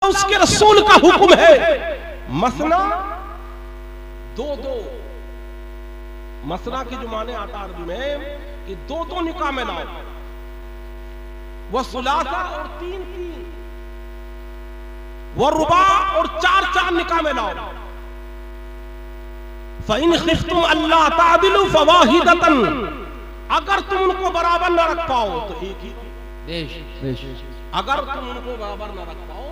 अल्लाह उसके रसूल का हुक्म है, मसना दो दो, मसना के जो माने आता अरबी में कि दो दो निकाह में लाओ, वह सुलासा और तीन तीन, वह रुबा और चार चार निकाह में लाओ। फ़इन खिफ्तुम अल्ला तादिलु फवाहिदतन, अगर तुम उनको बराबर न रख पाओ तो एक ही, अगर तुम उनको बराबर न रख पाओ,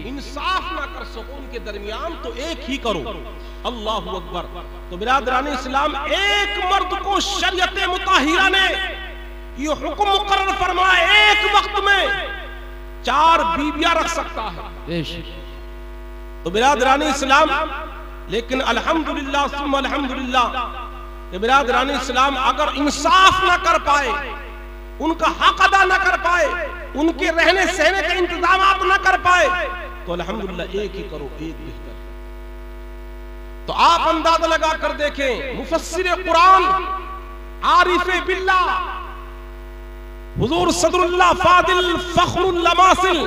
इंसाफ ना कर सको उनके दरमियान, तो एक ही करो। अल्लाहु अकबर। तो बिरादरान इस्लाम, एक मर्द को शरीयत मुताहिरा ने ये हुक्म मुकर्रर फरमाया, एक वक्त में 4 बीवियां रख सकता है। तो बिरादरान इस्लाम, लेकिन अल्हम्दुलिल्लाह सुम्मा अल्हम्दुलिल्लाह कि बिरादरान इस्लाम अगर इंसाफ ना कर पाए, उनका हक अदा ना कर पाए, उनके रहने सहने के इंतजाम ना कर पाए, तो अल्हम्दुलिल्लाह एक ही करो, एक बेहतर। तो आप अंदाजा लगा कर देखें, मुफस्सिर कुरान आरिफे बिल्लाह हुजूर सदरुल्लाह फादिल फख्रुल लमासिल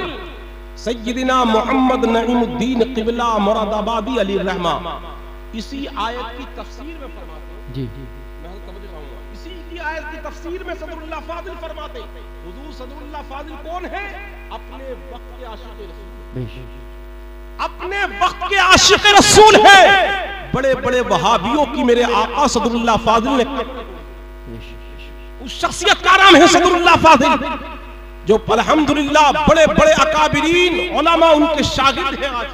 सय्यदिना मोहम्मद नईमुद्दीन क़िबला मुरादाबादी अली रहमा, इसी आयत की तफसीर में फरमाते हैं। जी मैं तवज्जो चाहूंगा, इसी की आयत की तफसीर में सदरुल्लाह फादिल फरमाते हैं। हुजूर सदरुल्लाह फादिल कौन है? अपने वक्त के आशिक़ रसूल, अपने वक्त के आशिक़ रसूल है। बड़े बड़े वहाबियों की मेरे आका सदरुल्लाह फादिल ने, उस शख्सियत का नाम है सदरुल्लाह फादिल, जो अल्हम्दुलिल्लाह बड़े बड़े अकाबिरीन उलमा उनके शागिर्द हैं। आज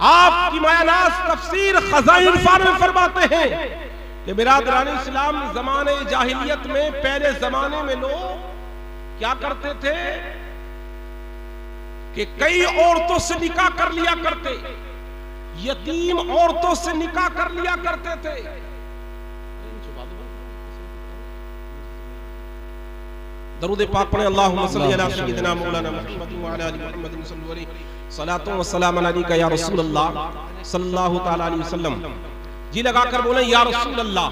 आपकी मायानास तफसीर खज़ाइन इरफान में फरमाते हैं कि बिरादरान इस्लाम, जमाने जाहिलियत में, पहले जमाने में लोग क्या करते थे कि कई औरतों से निकाह कर लिया करते, यतीम औरतों से निकाह कर लिया करते थे। दरूद पाक पढ़े, अल्लाहुम्मा सल्ली अला सय्यिदिना मौलाना मुहम्मद व अला आलि मुहम्मद सल्लल्लाहु अलैहि सलातो व सलाम अलैका या रसूल अल्लाह सल्लल्लाहु तआला अलैहि वसल्लम। जी लगाकर बोले या रसूल अल्लाह।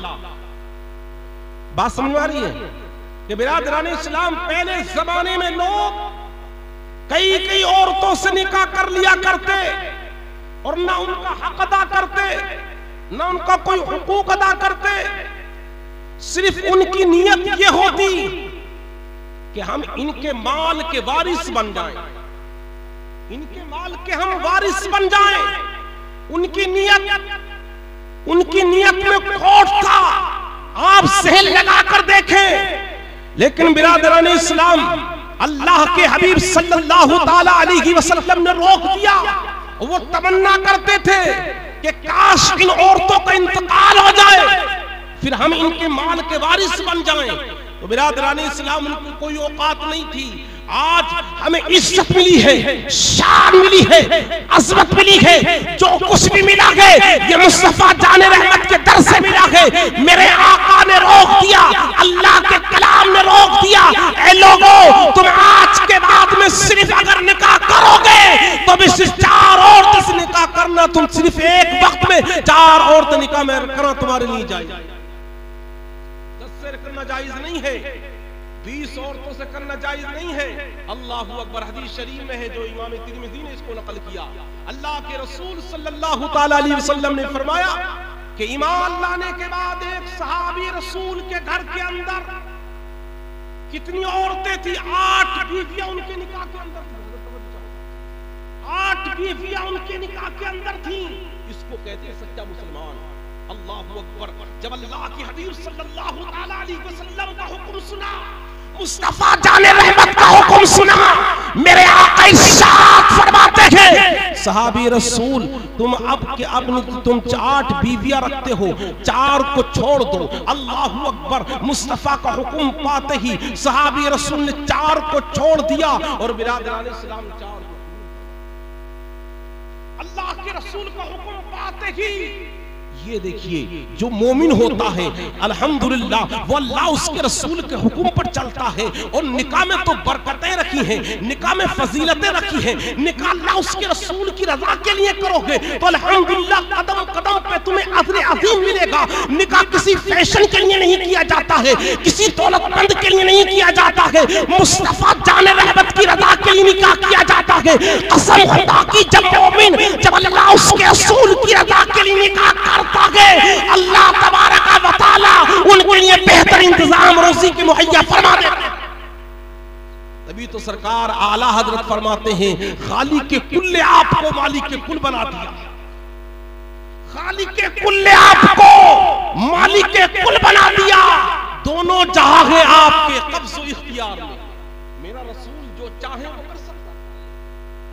बात समझ आ रही है कि बिरादरान इस्लाम, पहले जमाने में लोग कई कई औरतों से निकाह कर लिया करते और ना उनका हक अदा करते, ना उनका कोई हुकूक अदा करते। सिर्फ उनकी नीयत ये होती कि हम इनके माल के वारिस बन जाएं, इनके माल के हम वारिस बन जाएं। उनकी नीयत में खोट था, आप सहल लगा कर देखें। लेकिन बिरादरान इस्लाम, अल्लाह के हबीब सल्लल्लाहु ताला अलैहि वसल्लम ने रोक दिया। वो तमन्ना करते थे कि काश इन औरतों का इंतकाल हो जाए, फिर हम इनके माल के वारिस बन जाएं। तो बिरादरान इस्लाम, उनकी कोई औकात नहीं थी। आज हमें इज्जत मिली है, शान मिली है, अज़मत मिली है, जो कुछ भी मिला है ये मुस्तफा जाने रहमत के दर से मिला है। मेरे आका ने रोक दिया, अल्लाह के कलाम ने रोक दिया, ऐ लोगों, तुम आज के बाद में सिर्फ अगर निकाह करोगे तो भी सिर्फ 4 औरतों से निकाह करना, तुम सिर्फ एक वक्त में 4 औरतें निकाह में करना तुम्हारे लिए जायज, 10 से करना जायज नहीं है, 20 औरतों से करना जायज नहीं है। अल्लाहु अकबर। हदीस शरीफ में है, जो इमाम तिरमिज़ी ने इसको नकल किया, अल्लाह के रसूल सल्लल्लाहु ताला अलैहि वसल्लम ने फरमाया कि ईमान लाने के बाद एक सहाबी रसूल के घर के अंदर कितनी औरतें थी? 8 बीवियां उनके निकाह के अंदर थी। 8 बीवियां उनके निकाह के अंदर थी। इसको कहते हैं सच्चा मुसलमान। अल्लाहु अकबर। जब अल्लाह के हबीब सल्लल्लाहु अलैहि वसल्लम का हुक्म सुना, मुस्तफा जाने रहमत का हुक्म सुना, मेरे आका इरशाद फरमाते हैं, सहाबी रसूल, तुम तुम 8 बीवियां रखते हो, 4 को छोड़ दो। अल्लाहु अकबर। मुस्तफा का हुक्म पाते ही सहाबी रसूल ने 4 को छोड़ दिया और बिरादरान इस्लाम 4 को, अल्लाह के रसूल का हुक्म पाते ही, ये देखिए जो मोमिन होता है अल्हम्दुलिल्लाह, वो अल्लाह उसके रसूल के हुक्म पर चलता है। और निकाह में तो बरकतें रखी हैं, निकाह में फजीलतें रखी हैं। निकाह अल्लाह उसके रसूल की रजा के लिए करोगे तो अल्हम्दुलिल्लाह कदम कदम पे तुम्हें अजर अजीम मिलेगा। निकाह किसी फैशन के लिए नहीं किया जाता है, किसी दौलतमंद के लिए नहीं किया जाता है, मुस्तफा जाने रहमत की रजा के लिए निकाह किया जाता है। कसम खुदा की, जब मोमिन, जब अल्लाह उसके रसूल की रजा के लिए निकाह करता है, अल्लाह तबारक व तआला उनके लिए बेहतर इंतजाम रोजी की मुहैया फरमा देते हैं। तभी तो सरकार आला हजरत फरमाते हैं, खालिक के कुल्ले आपको मालिक के कुल बना दिया। खालिक के कुल्ले आपको मालिक के कुल बना दिया। दोनों जहां हैं आपके कब्ज़ व इख्तियार में। मेरा रसूल जो चाहे वो कर सकता है।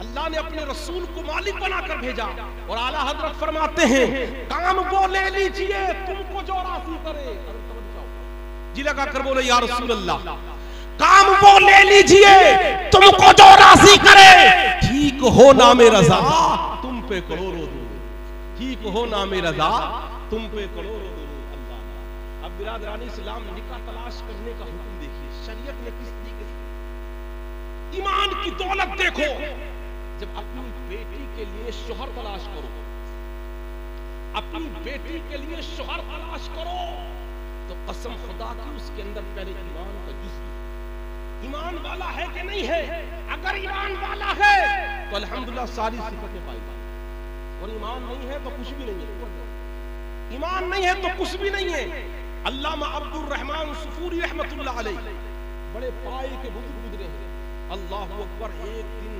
अल्लाह ने अपने रसूल को मालिक बनाकर भेजा। और आला हजरत फरमाते हैं, काम वो ले लीजिए तुमको जो राजी करे। जी लगा कर बोले या रसूल अल्लाह, काम वो ले लीजिए तुमको जो राजी करे। ठीक हो नामे रजा तुम पे करोड़ों दुरूद, ठीक हो नामे रजा तुम पे करोड़ों दुरूद। अल्लाह। अब बिरादरानी इस्लाम, निकाह तलाश करने का हुक्म देखिए शरीयत ने किस तरीके से। ईमान की दौलत देखो, जब अपनी बेटी के लिए शोहर तलाश करो, अपनी बेटी के लिए शोहर तलाश करो, तो कसम खुदा की उसके अंदर पहले ईमान का जुज़्व, ईमान वाला है कि नहीं है। अगर ईमान वाला है तो अल्हम्दुलिल्लाह सारी सिफतें पाएगा, और ईमान नहीं है तो कुछ भी नहीं है। ईमान नहीं है तो कुछ भी नहीं है। अल्लामा अब्दुर रहमान सुफूरी रहमतुल्लाह अलैह बड़े पाए के बुजुर्ग गुजरे हैं। अल्लाहु अकबर। एक दिन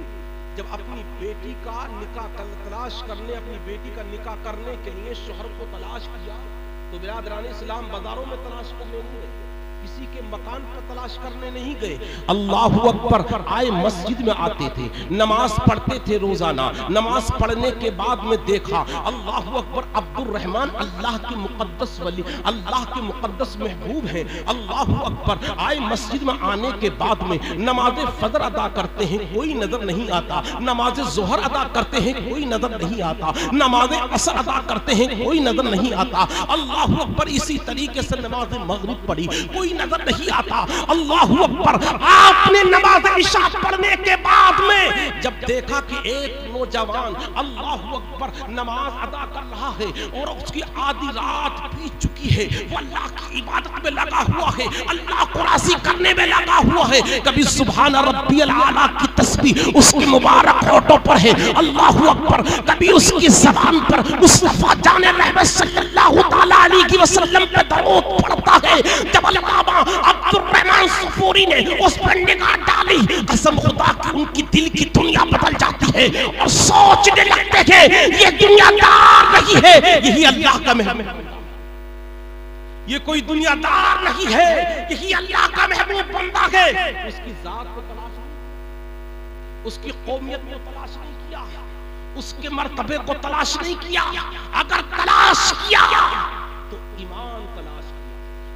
जब अपनी बेटी का निकाह तलाश करने, अपनी बेटी का निकाह करने के लिए शोहर को तलाश किया, तो बिरादरान इस्लाम बाजारों में तलाश करने नहीं गए, किसी के मकान पर तलाश करने नहीं गए। अल्लाहु अकबर। आए मस्जिद में आते थे, नमाज पढ़ते थे रोजाना। नमाज पढ़ने के बाद में देखा, अल्लाहु अकबर, अब्दुर रहमान अल्लाह के मुकद्दस वली, अल्लाह के मुकद्दस महबूब हैं। अल्लाहु अकबर। आए मस्जिद में आने के बाद में नमाज फजर अदा करते हैं, कोई नजर नहीं आता। नमाज जोहर अदा करते हैं, कोई नजर नहीं आता। नमाज असर अदा करते हैं, कोई नजर नहीं आता। अल्लाहु अकबर। इसी तरीके से नमाज मगरिब पढ़ी, कोई नजर नहीं आता। अल्लाहु अकबर। आपने नमाज इशा पढ़ने के बाद में जब देखा कि एक नौजवान अल्लाहु अकबर नमाज अदा कर रहा है और उसकी आधी रात बीत चुकी है, वो अल्लाह की इबादत में लगा हुआ है, अल्लाह को राज़ी करने में लगा हुआ है, कभी सुभान रब्बियल आला की तस्बीह उसकी मुबारक होठों पर है, अल्लाहु अकबर, कभी उसकी ज़बान पर मुस्तफा जाने रहमत सल्लल्लाहु तआला अलैहि वसल्लम पे दरूद पड़ता है। जब अब्दुर रहमान सुफूरी ने उस पर निगाह डाली, कसम खुदा की उनकी दिल की दुनिया बदल जाती है और सोचने लगते हैं ये दुनियादार नहीं है, यही अल्लाह का महबूब, ये कोई दुनियादार नहीं है, यही अल्लाह का महबूब बंदा है। उसकी जात को तलाश नहीं, उसकी कौमियत को तलाश नहीं किया, उसके मर्तबे को तलाश नहीं किया। अगर तलाश किया तो ईमान तलाश किया।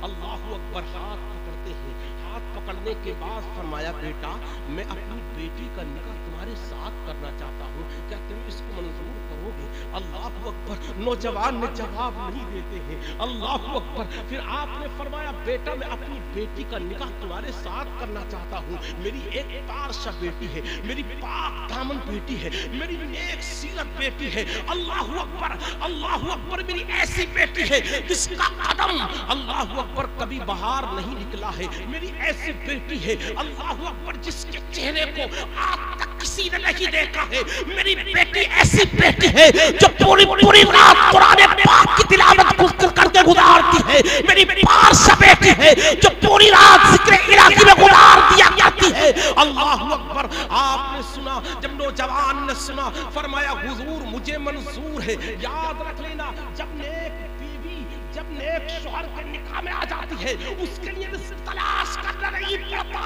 अल्लाहु अकबर। हाथ पकड़ते हैं, हाथ पकड़ने के बाद फरमाया, बेटा मैं अपनी बेटी का निकाह तुम्हारे साथ करना चाहता हूँ, क्या तुम इसको मंजूर करोगे? अल्लाहु अकबर। नौजवान ने जवाब नहीं देते हैं। अल्लाहु अकबर। फिर आपने फरमाया, बेटा मैं अपनी बेटी का निकाह तुम्हारे साथ करना चाहता हूँ, मेरी एक पारसा बेटी है, मेरी पाक दामन बेटी है, मेरी नेक सीरत बेटी है। अल्लाहु अकबर। अल्लाहु अकबर। मेरी ऐसी बेटी है जिसका कदम अल्लाहु अकबर कभी बाहर नहीं निकला है, मेरी ऐसी बेटी है अल्लाहु अकबर जिसके चेहरे को आज तक किसी ने नहीं देखा है, मेरी बेटी ऐसी बेटी है जो पूरी पूरी रात कुरान पाक की तिलावत करके गुजारती है, मेरी पारसा बेटी है जो पूरी रात जिक्र इलाही में गुजार दिया करती है। अल्लाहु अकबर। आपने सुना, जब नौजवान ने सुना, फरमाया हुजूर मुझे मंजूर है। याद रख लेना, जब नेक बीवी, जब नेक शौहर के निकाह में आ जाती है, उसके लिए तलाश करना नहीं पड़ता,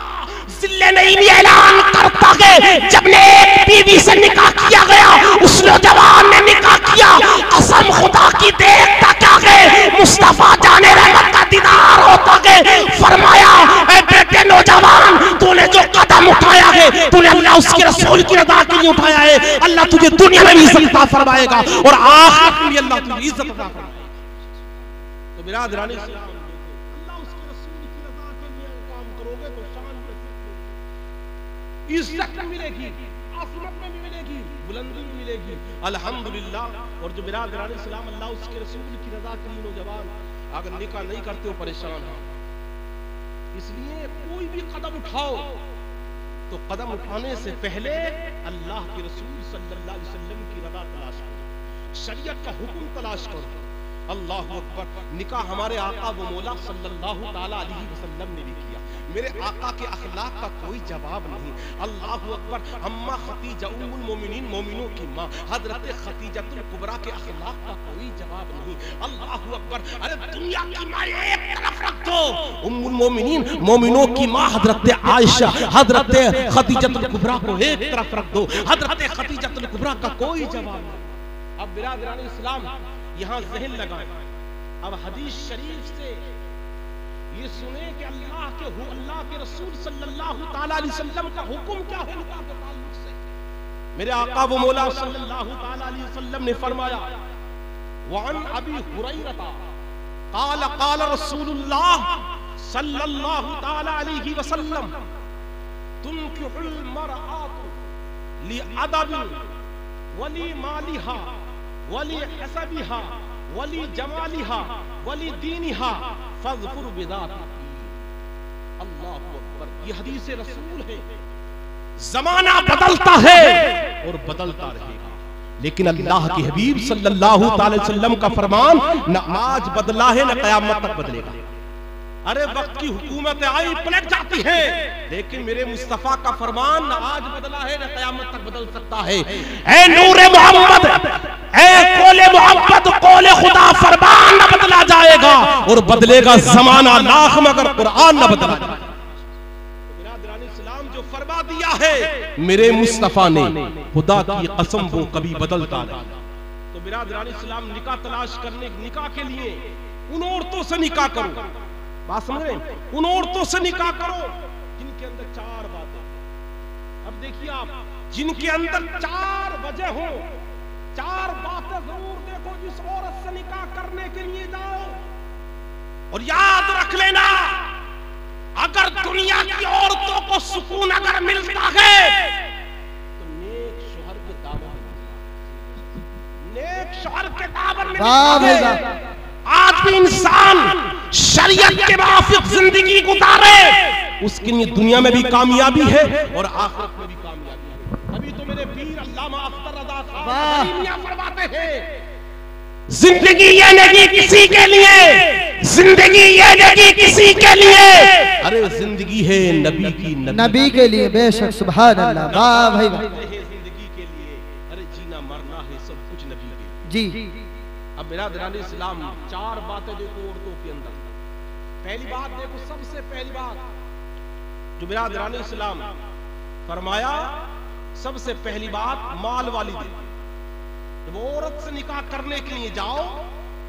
जिल्ले नहीं ऐलान करता है। जब नेक बीवी से निकाह किया गया, उस नौजवान ने निकाह किया, कसम खुदा की देखता क्या है, मुस्तफा जाने रहमत का दीदार होता है। फरमाया, ऐ बेटे नौजवान, तूने जो कदम उठाया है, तूने अल्लाह उसके रसूल की रज़ा के लिए उठाया है, अल्लाह तुझे दुनिया में भी इज्जत अता फरमाएगा और आखिरत में अल्लाह तुझे इज्जत अता फरमाएगा। तो बिरादरानी इस्लाम, अल्लाह उसके रसूल की रज़ा के लिए काम करोगे तो शान में इज्जत मिलेगी, आसमत में भी मिलेगी, बुलंदी में मिलेगी, अल्हम्दुलिल्लाह। और जो बिरादरान इस्लाम अल्लाह उसके रसूल की रजा के लिए नौजवान अगर निकाह नहीं करते हो परेशान हो। इसलिए कोई भी कदम उठाओ तो कदम उठाने से पहले अल्लाह के रसूल सल्लल्लाहु अलैहि वसल्लम की रजा तलाश करो, शरीयत का हुक्म तलाश करो। अल्लाह अकबर। निकाह हमारे आका व मौला सल्लल्लाहु ताला अलैहि वसल्लम ने भी किया। मेरे आका के अखलाक का कोई जवाब नहीं। अल्लाह अकबर। अम्मा खतीजा उम्मुल मोमिनीन, मोमिनों की माँ हजरत खतीजतुल कुबरा के अखलाक का कोई जवाब नहीं। अल्लाह अकबर। अरे दुनिया की माँ एक तरफ रख दो, उम्मुल मोमिनीन मोमिनों की माँ हजरत आयशा हजरत खतीजतुल कुबरा को एक तरफ रख दो, हजरत खतीजतुल कुबरा का कोई जवाब नहीं। अब बिरादरान इस्लाम यहाँ ज़हन लगाएं, अब हदीस शरीफ से ये सुने कि अल्लाह के रसूल सल्लल्लाहु ताला अलैहि वसल्लम का हुक्म क्या है निकाह के ताल्लुक से। मेरे आका व मौला सल्लल्लाहु ताला अलैहि वसल्लम ने फरमाया, वअन अबी हुरैरा क़ाल क़ाल रसूलुल्लाह सल्लल्लाहु ताला अलैहि वसल्लम, तुनकिहुल मरअतु लिअदबिन वली मालिहा वली हसबिहा वली जमालिहा वली दीनिहा फज़फुर बिदाती। अल्लाहु अकबर। ये हदीस रसूल है। जमाना बदलता है और बदलता रहेगा, लेकिन अल्लाह के हबीब सल्लल्लाहु अलैहि वसल्लम का फरमान न आज बदला है न क़यामत तक बदलेगा। अरे वक्त की हुकूमत आई पलट जाती है, लेकिन मेरे मुस्तफा का फरमान न आज बदला है न क़यामत तक बदल सकता है। ऐ नूरे मोहम्मद, ऐ कोले मोहम्मद, कोले खुदा फरमान न बदला जाएगा और बदलेगा जमाना लाख मगर कुरान न बदला जाएगा। बिरादरान इस्लाम जो फरमा दिया है मेरे मुस्तफा ने, खुदा की कसम वो कभी बदलता नहीं। तो बिरादरान इस्लाम निकाह तलाश करने, निकाह के लिए उन औरतों से निकाह करो। बात समझ रहे हैं? उन औरतों से निकाह करो जिनके अंदर चार बातें। अब देखिए आप, जिनके अंदर चार वजह हो, चार बातें जरूर देखो जिस औरत से निकाह करने के लिए जाओ। और याद रख लेना, अगर दुनिया की औरतों को सुकून अगर मिलता है तो नेक शौहर के दामन में, नेक शौहर के दामन में आज भी इंसान शरीयत के मुताबिक जिंदगी गुजारे, उसके लिए दुनिया में भी कामयाबी है और आखिरत में भी कामयाबी है। अभी तो मेरे पीर अल्लामा अख्तर रज़ा खान फरमाते हैं, जिंदगी ये नहीं किसी के लिए, जिंदगी ये नहीं किसी के लिए, अरे जिंदगी है नबी की, नबी के लिए। बेशक, सुभान अल्लाह। वाह भाई वाह। जिंदगी के लिए, अरे जीना मरना है सब कुछ नबी के जी। अब बिरादरान इस्लाम चार बातें देखो औरतों के अंदर। पहली बात देखो, सबसे पहली बात जो बिरादरान इस्लाम फरमाया, सबसे पहली बात माल वाली थी। जब औरत से निकाह करने के लिए जाओ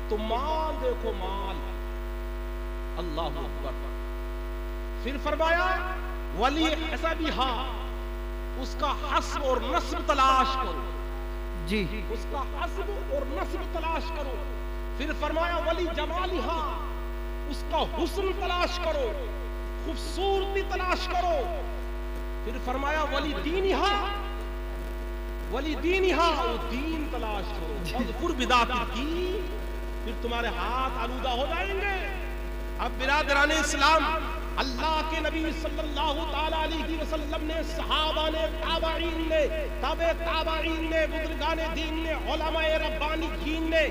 तो माल देखो, माल। अल्लाह अकबर। फिर फरमाया वली हसबिहा, उसका हस्ब और नस्ब तलाश करो जी, उसका हस्ब और नस्ब तलाश करो। फिर फरमाया वली जमालिहा, उसका हुस्न तलाश करो, खूबसूरती तलाश करो। फिर फरमाया वली दीनिहा, वली दीनिहा, वो दीन तलाश करो। फज़फुर बिदाती दीन, फिर तुम्हारे हाथ आलूदा हो जाएंगे। अब बिरादरान इस्लाम, अल्लाह के नबी सल्लल्लाहु ताला अलैहि वसल्लम ने, सहाबा ने, ताबईन ने, तबे ताबईन ने, बुजुर्गाने दीन ने, उलमाए रब्बानीयीन ने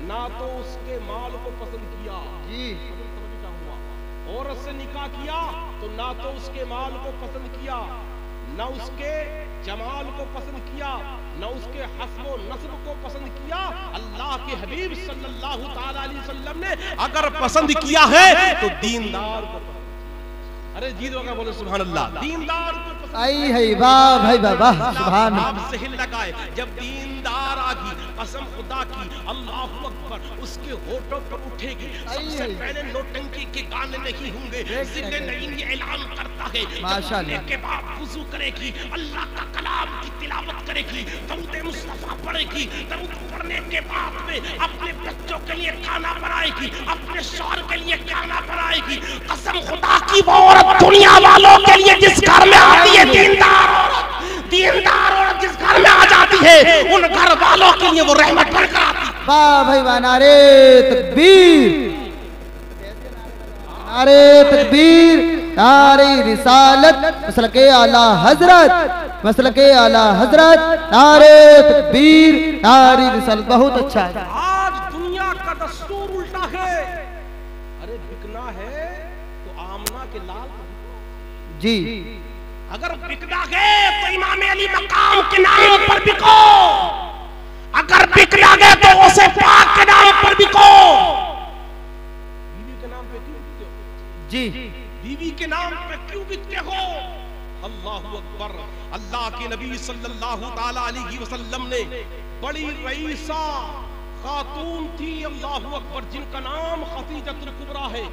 ना तो उसके माल को पसंद किया जी, औरत से निकाह किया तो ना तो उसके माल को पसंद किया, ना उसके जमाल को पसंद किया, ना उसके हस्ब व नस्ब को पसंद किया। अल्लाह के हबीब सल्लल्लाहु ताला अलैहि वसल्लम ने अगर पसंद किया है तो दीनदार को। अरे जी दोगा बोले सुभान अल्लाह। दीनदार को पसंद आई है। वाह भाई वाह, सुभान। आप सहल लगाए, जब दीनदार आगी, कसम खुदा की, अल्लाहु अकबर, उसके होठों पर उठेगी। सबसे पहले नौटंकी के गाने नहीं होंगे, जिंदे नहीं ये ऐलान करता है। माशाअल्लाह। के बाद वुजू करेगी, अल्लाह का कलाम की तिलावत करेगी, दरूद मुस्तफा पढ़ेगी, दरूद पढ़ने के बाद में अपने बच्चों के लिए खाना बनाएगी, अपने शौहर के लिए खाना बनाएगी। कसम खुदा की, वो औरत दुनिया वालों के लिए जिस घर में आती है, दीनदार औरत जिस घर में आ जाती है, उन घर वालों के लिए वो रहमत बनकर आती। वाह भाई वाह, नारे तकबीर, नारे तकबीर, नारे रिसालत, मसलके आला हजरत, मसलके आला हजरत, नारे तकबीर, नारे रिसालत। बहुत अच्छा है। आज दुनिया का दस्तूर उल्टा है। अरे बिकना है तो आमना के लाल जी, अगर बिकना है तो इमाम अली मकाम के नाम पर बिको, अगर बिकना है तो उसे पाक के नाम पर बिको। बीवी के नाम पे क्यों बिकते हो जी, बीवी के नाम पे क्यों बिकते हो? अल्लाहु अकबर। अल्लाह के नबी सल्लल्लाहु ताला अलैहि वसल्लम ने बड़ी रईसा खातून थी, अल्लाहु अकबर, जिनका नाम खदीजतुल कुबरा है।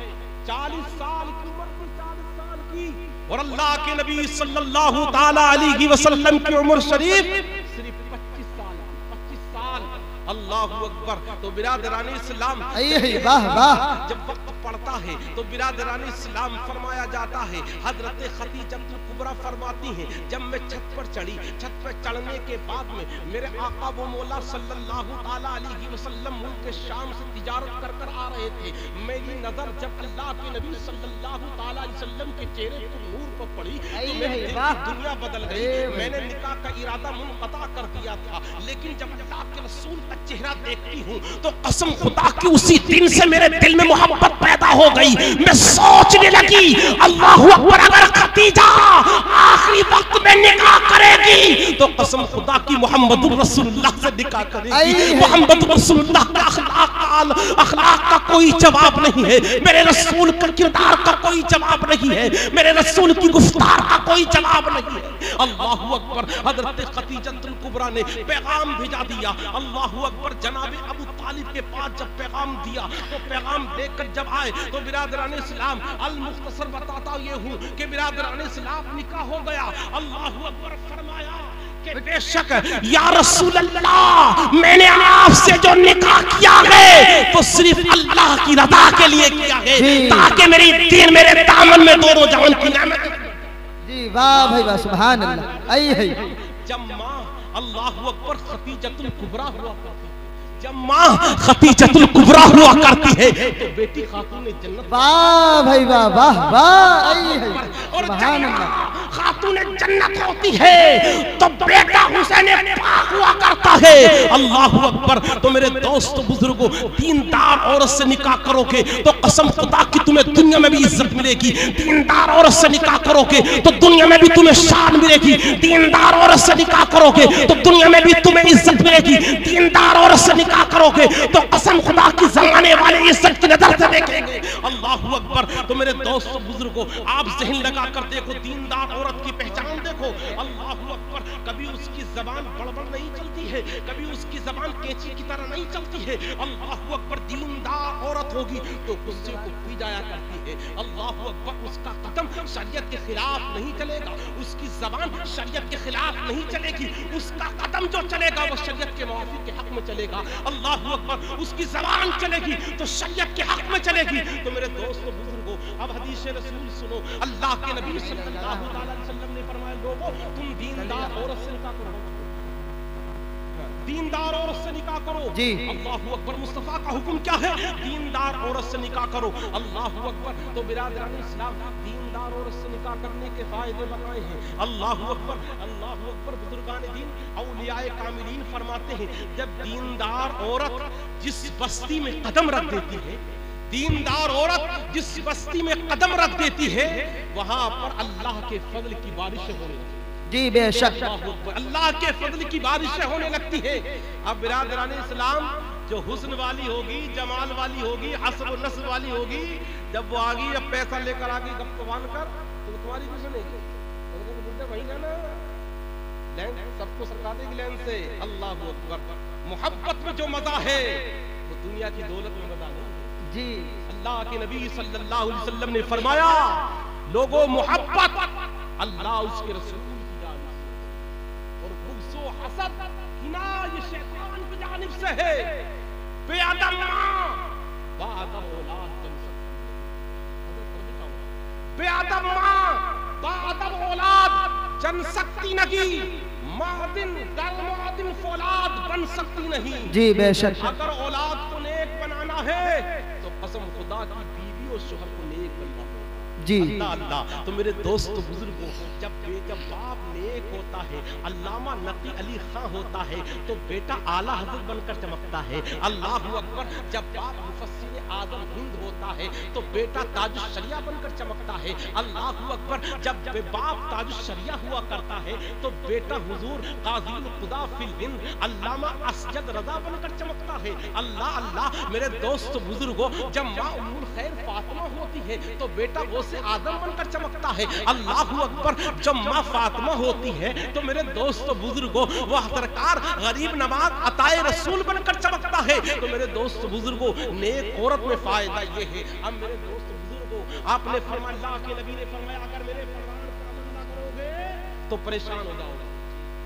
40 साल की उम्र थी, 40 साल की, और अल्लाह के नबी सल्लल्लाहु ताला अलैहि वसल्लम की उम्र शरीफ सिर्फ 25 साल, 25 साल। अल्लाहु अकबर। तो बिरादरानी इस्लाम, वाह वाह, जब वक्त पड़ता है तो बिरादरानी इस्लाम फरमाया जाता है, हजरत खदीजतुल कुबरा फरमाती हैं, जब मैं छत पर चढ़ी, छत पर चढ़ने के बाद में मेरे आका वो मौला सल्लल्लाहु ताला अलैहि वसल्लम मुल्क शाम से तिजारत कर कर आ रहे थे। मेरी नजर जब अल्लाह के नबी सल्लल्लाहु ताला अलैहि वसल्लम के चेहरे पर नूर पर पड़ी तो मेरे दिल की दुनिया बदल गई। मैंने निकाह का इरादा मुनक़ता कर दिया था, लेकिन जब अल्लाह के रसूल का चेहरा देखती हूँ तो कसम खुदा की उसी दिन से मेरे दिल में मोहब्बत पैदा हो गई। मैं सोचने लगी, अल्लाहु अकबर, अगर खदीजा आखिरी वक्त में निकाह करेगी तो कसम खुदा की मोहम्मदुर रसूलुल्लाह से निकाह करेगी। मोहम्मदुर रसूलुल्लाह का अखलाक का कोई जवाब नहीं है, मेरे रसूल का किरदार का कोई जवाब नहीं है, मेरे रसूल की गुफ्तार का कोई जवाब नहीं है। अल्लाहु अकबर। हजरत खदीजतुल कुबरा ने पैगाम भेजा दिया। अल्लाहु अकबर। जनाबे अबू तालिब के पास जब पैगाम दिया तो पैगाम लेकर जब आए तो बिरादरान इस्लाम अल मुख्तसर बताता ये हूँ कि बिरादरान इस्लाम निकाह हो गया। अल्लाहु अकबर। फरमाया कि बेशक या रसूल अल्लाह, मैंने आपसे जो निकाह किया है तो सिर्फ अल्लाह की रज़ा के लिए किया है, ताकि मेरी दीन मेरे दामन में दोनों जहान की नेमत। जी वाह भाई वाह, सुभान अल्लाह। आई है जब माँ अल्लाहु अकबर खदीजतुल कुबरा हुआ करती है, जब माँ खदीजतुल कुबरा हुआ करती है तो बेटी खातून जन्नत। वाह भाई वाह, वाह वाह, आई है और खातून जन्नत होती है तो बेटा हुसैन पाक हुआ करता है। अल्लाहु अकबर। तो मेरे दोस्त बुजुर्गों, दीनदार औरत से निकाह करोगे तो कसम खुदा की तुम्हें दुनिया में भी इज्जत मिलेगी। दीनदार औरत से निकाह करोगे तो दुनिया में भी तुम्हें शान मिलेगी। दीनदार औरत से निकाह करोगे तो दुनिया में भी तुम्हें इज्जत मिलेगी। दीनदार औरत से निकाह करोगे तो कसम खुदा की जमाने वाले इज्जत की नजर से देखेंगे। अल्लाहु अकबर। तो मेरे दोस्त बुजुर्गों, आप ज़हन लगा कर देखो, दीनदार औरत की पहचान देखो। अल्लाहु अकबर। कभी उसकी जबान बड़बड़ नहीं चलती है, कभी उसकी जबान कैंची की तरह नहीं चलती है। अल्लाहु अकबर। दीनदार औरत होगी तो गुस्से को पी जाया करती है। अल्लाहु अकबर। उसका कदम शरीयत के खिलाफ नहीं चलेगा, उसकी जबान शरीयत के खिलाफ नहीं चलेगी, उसका कदम जो चलेगा वो शरीयत के मुआफिक के हक में चलेगा। अल्लाहु अकबर। उसकी जबान चलेगी तो शरीयत के हक में चलेगी। तो मेरे दोस्तों बुजुर्गों, अब हदीस रसूल सुनो। अल्लाह के नबी सल्लल्लाहु अलैहि वसल्लम ने फरमाया, लोगों तुम दीनदार औरत से निकाह करो, दीनदार औरत से निकाह करो। जी। अल्लाहु अकबर। मुस्तफा का हुक्म क्या है? दीनदार औरत से निकाह करो। अल्लाहु अकबर। तो बिरादरान इस्लाम, दीनदार औरत से निकाह करने के फायदे बताए हैं। अल्लाहु अकबर। अल्लाहु अकबर। बुजुर्गान दीन औलियाए कामिलीन फरमाते हैं, जब दीनदार औरत जिस बस्ती में कदम रख देती है, दीनदार औरत जिस बस्ती में कदम रख देती है, वहां पर अल्लाह के फजल की बारिशें होने लगती है। जी बेशक, अल्लाह के फजल की बारिशें होने लगती है। अब बिरादरान इस्लाम, जो हुस्न वाली होगी, जमाल वाली होगी, हस्ब और नस्ब वाली होगी, जब वो आगी, जब पैसा लेकर आगी गप बांध कर, तो तुम्हारी भी सुनेगी। वही जाना लैंड सबको सरका देगी लैंड से। अल्लाहु अकबर। मोहब्बत में जो मजा है वो दुनिया की दौलत में मजा नहीं जी। अल्लाह के नबी सल्लल्लाहु अलैहि वसल्लम ने फरमाया, लोगों मोहब्बत अल्लाह उसके रसूल की जानिब से और गुस्सो हसद किना ये शैतान की जानिब से है। बेअदब मां बाअदब औलाद जन सकती, बेअदब मां बाअदब औलाद जन सकती नगी, मादिन दल मादिन फौलाद बन सकती नहीं। जी बेशक। अगर औलाद को नेक बनाना है तो कसम खुदा की बीवी और शोहर को नेक बनना जी। अल्लाह अल्लाह। तो मेरे दोस्त बुजुर्गों, जब बाप नेक होता है, अल्लामा नकी अली खां होता है, तो बेटा आला हज़रत बनकर चमकता है। अल्लाहु अकबर। जब बाप मुफस्सिर आज़म हिंद होता है तो बेटा ताजुश शरिया बनकर चमकता है। अल्लाहु अकबर। जब बाप ताजुश शरिया हुआ करता है तो बेटा हुजूर काज़ील खुदा फिल हिंद अल्लामा असजद रज़ा बनकर चमकता है। अल्लाह अल्लाह। मेरे दोस्त बुजुर्गों, जब माँ उम्मुल खैर फातिमा होती है तो बेटा गौसे आदम बनकर चमकता है। अल्लाहु अकबर। जब माँ फातिमा होती है तो मेरे दोस्त बुजुर्गों, वह सरकार गरीब नवाज अताए रसूल बनकर चमकता है। तो मेरे दोस्त बुजुर्गों, नेक औरत में फायदा ये है। अब मेरे दोस्त बुजुर्गों, आपने फरमाया, अल्लाह के नबी ने फरमाया, अगर मेरे फरमान पर अमल ना करोगे तो परेशान हो जाओगे।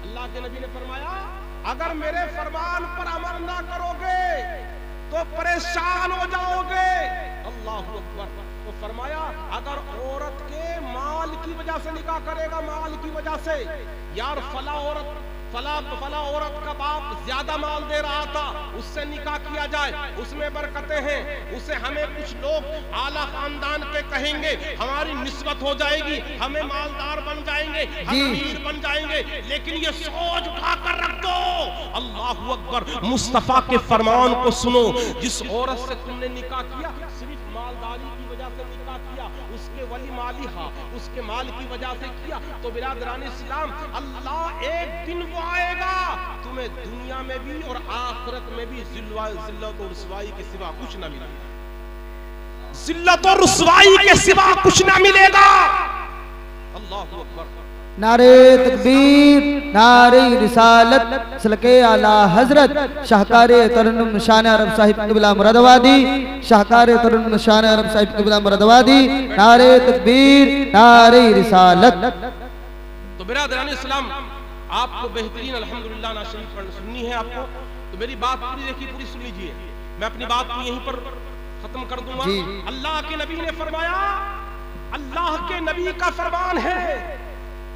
अल्लाह के नबी ने फरमाया, अगर मेरे फरमान पर अमल ना करोगे तो परेशान हो जाओगे। अल्लाहु अकबर। तो फरमाया, अगर औरत के माल की वजह से निकाह करेगा, माल की वजह से, यार फला औरत का बाप ज्यादा माल दे रहा था, उससे निकाह किया जाए, उसमें बरकतें हैं, उसे हमें कुछ लोग आला खानदान के कहेंगे, हमारी निस्बत हो जाएगी, हमें मालदार बन जाएंगे, हम अमीर बन जाएंगे। लेकिन ये सोच उठाकर रख दो। अल्लाहु अकबर। मुस्तफा के फरमान को सुनो। जिस औरत से तुमने निकाह किया सिर्फ मालदारी की वजह से निकाह किया, उसके वली माली हा, उसके माल की वजह से किया, तो बिरादरान इस्लाम, अल्लाह एक दिन वो आएगा, तुम्हें दुनिया में भी और आखिरत में भी जिल्लत और रुसवाई के सिवा कुछ ना मिलेगा। जिल्लत और रुसवाई के सिवा कुछ ना मिलेगा। अल्लाहु अकबर। नारे तकबीर, नारे रिसालत, सलके आला हजरत शाहकारे तरन्नुम शान अरब साहिब क़िबला मुरादाबादी, शाहकारे तरन्नुम शान अरब साहिब क़िबला मुरादाबादी। नारे तकबीर, नारे रिसालत। तो बिरादरान इस्लाम, आपको बेहतरीन अल्हम्दुलिल्लाह ना शरीफ सुननी है आपको, तो मेरी बात पूरी देखिए, पूरी सुन लीजिए। मैं अपनी बात को यहीं पर खत्म कर दूंगा। अल्लाह के नबी ने फरमाया, अल्लाह के नबी का फरमान है,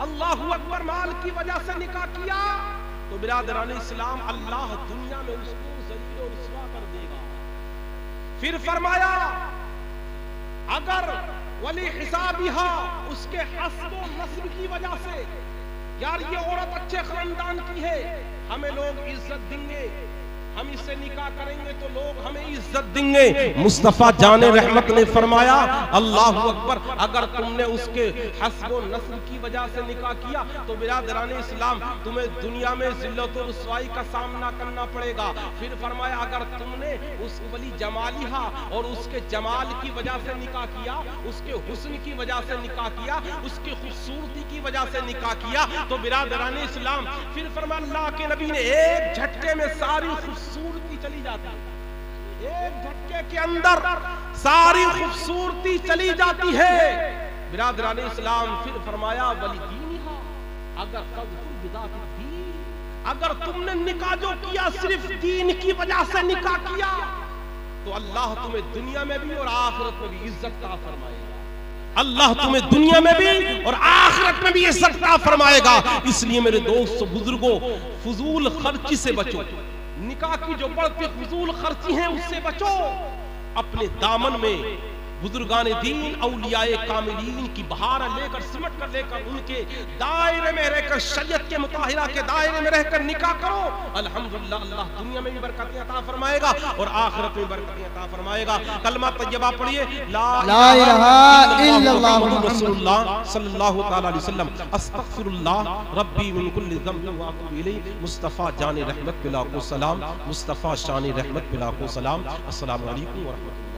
अल्लाहु अकबर। माल की वजह से निकाह किया तो बिरादरान इस्लाम, अल्लाह दुनिया में उसको ज़लील और रुसवा कर देगा। फिर फरमाया, अगर वली हिसाबिहा, उसके हस्ब व नस्ब की वजह से, यार ये औरत अच्छे खानदान की है, हमें लोग इज्जत देंगे, हम इससे निकाह करेंगे तो लोग हमें इज्जत देंगे। मुस्तफा जाने रहमत ने फरमाया, अल्लाहु अकबर, अगर तुमने उसके हस्ब व नस्ल की वजह से निकाह किया तो बिरादरान इस्लाम, तुम्हें दुनिया में जिल्लत और रुसवाई का सामना करना पड़ेगा। फिर फरमाया, अगर तुमने उस वली जमालिहा और उसके जमाल की वजह से निकाह किया, उसके हुस्न की वजह से निकाह किया, उसकी खूबसूरती की वजह से निकाह किया, तो बिरादरान इस्लाम, फिर फरमाया, अल्लाह के नबी ने एक झटके में सारी खूबसूरती चली जाती है, एक झटके के अंदर सारी खूबसूरती चली जाती है। बिरादरान इस्लाम, फिर फरमाया, वली दीनिहा, अगर तुमने निकाह जो किया सिर्फ दीन की वजह से निकाह किया तो अल्लाह तुम्हें दुनिया में भी और आखिरत में भी इज्जत अता फरमाएगा। अल्लाह तुम्हें दुनिया में भी और आखिरत में भी इज्जत अता फरमाएगा। इसलिए मेरे दोस्त बुजुर्गों, फजूल खर्ची से बचो। निकाह की जो बढ़ती फजूल खर्ची है उससे बचो। अपने दामन में बुजुर्गान दीन औलियाए कामिलीन की बहार लेकर सिमट कर लेकर उनके दायरे में रहकर शरीयत के मुताहिरा के दायरे में रहकर निकाह करो। अल्हम्दुलिल्लाह, अल्लाह दुनिया में भी बरकतें अता फरमाएगा और आखिरत में बरकतें अता फरमाएगा। कलमा तैयबा पढ़िए, ला इलाहा इल्लल्लाह मुहम्मदुर रसूलुल्लाह सल्लल्लाहु तआला अलैहि वसल्लम, अस्तगफिरुल्लाह रब्बी मिन कुल्लि ज़ंबिन व अतूबु इलैहि। मुस्तफा जान रहमत बिला को सलाम, मुस्तफा शान रहमत बिला को सलाम। अस्सलामु अलैकुम व रहमतुल्लाह।